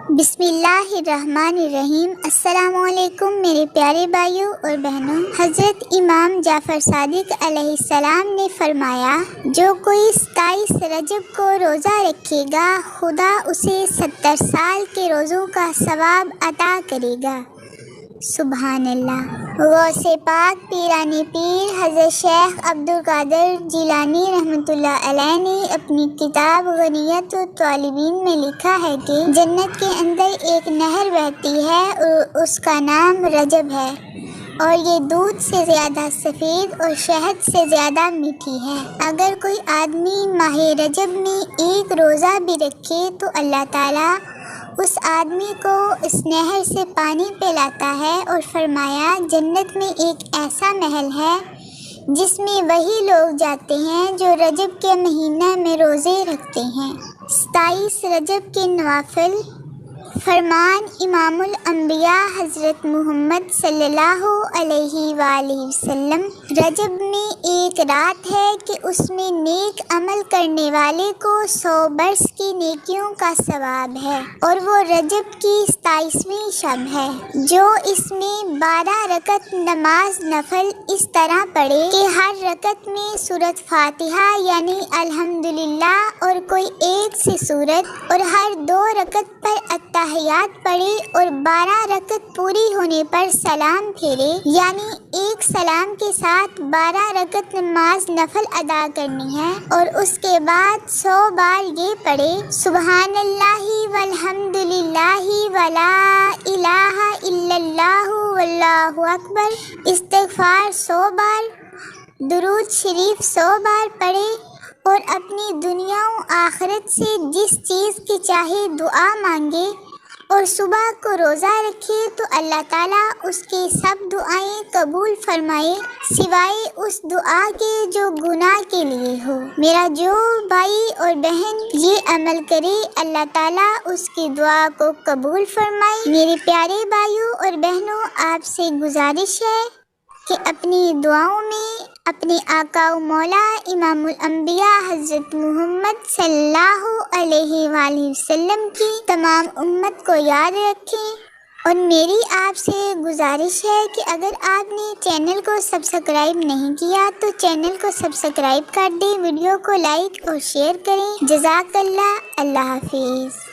بسم اللہ الرحمن الرحیم۔ السلام علیکم میرے پیارے بھائیوں اور بہنوں۔ حضرت امام جعفر صادق علیہ السلام نے فرمایا، جو کوئی 27 رجب کو روزہ رکھے گا خدا اسے 70 سال کے روزوں کا ثواب عطا کرے گا۔ سبحان اللہ۔ غوث پاک پیرانی پیر حضرت شیخ عبدالقادر جیلانی رحمۃ اللہ علیہ نے اپنی کتاب غنیت الطالبین میں لکھا ہے کہ جنت کے اندر ایک نہر بہتی ہے اور اس کا نام رجب ہے، اور یہ دودھ سے زیادہ سفید اور شہد سے زیادہ میٹھی ہے۔ اگر کوئی آدمی ماہ رجب میں ایک روزہ بھی رکھے تو اللہ تعالیٰ اس آدمی کو اس نہر سے پانی پلاتا ہے، اور فرمایا، جنت میں ایک ایسا محل ہے جس میں وہی لوگ جاتے ہیں جو رجب کے مہینہ میں روزے رکھتے ہیں۔ 27 رجب کے نوافل۔ فرمان امام الانبیاء حضرت محمد صلی اللہ علیہ وآلہ وسلم، رجب میں ایک رات ہے کہ اس میں نیک عمل کرنے والے کو 100 برس کی نیکیوں کا ثواب ہے، اور وہ رجب کی 27ویں شب ہے۔ جو اس میں 12 رکعت نماز نفل اس طرح پڑھے کہ ہر رکعت میں سورۃ فاتحہ یعنی الحمدللہ اور کوئی ایک سی سورت، اور ہر 2 رکعت پر التحیات پڑھے اور 12 رکعت پوری ہونے پر سلام پھیرے، یعنی ایک سلام کے ساتھ 12 رکعت نماز نفل ادا کرنی ہے، اور اس کے بعد 100 بار یہ پڑھے، سبحان اللہ والحمد للہ ولا الہ الا اللہ واللہ اکبر، استغفار 100 بار، درود شریف 100 بار پڑھے، اور اپنی دنیا و آخرت سے جس چیز کی چاہے دعا مانگے، اور صبح کو روزہ رکھے تو اللہ تعالیٰ اس کی سب دعائیں قبول فرمائے سوائے اس دعا کے جو گناہ کے لیے ہو۔ میرا جو بھائی اور بہن یہ عمل کرے اللہ تعالیٰ اس کی دعا کو قبول فرمائے۔ میرے پیارے بھائیوں اور بہنوں، آپ سے گزارش ہے کہ اپنی دعاؤں میں اپنے آقا و مولا امام الانبیاء حضرت محمد صلی اللہ علیہ وآلہ وسلم کی تمام امت کو یاد رکھیں، اور میری آپ سے گزارش ہے کہ اگر آپ نے چینل کو سبسکرائب نہیں کیا تو چینل کو سبسکرائب کر دیں، ویڈیو کو لائک اور شیئر کریں۔ جزاک اللہ۔ اللہ حافظ۔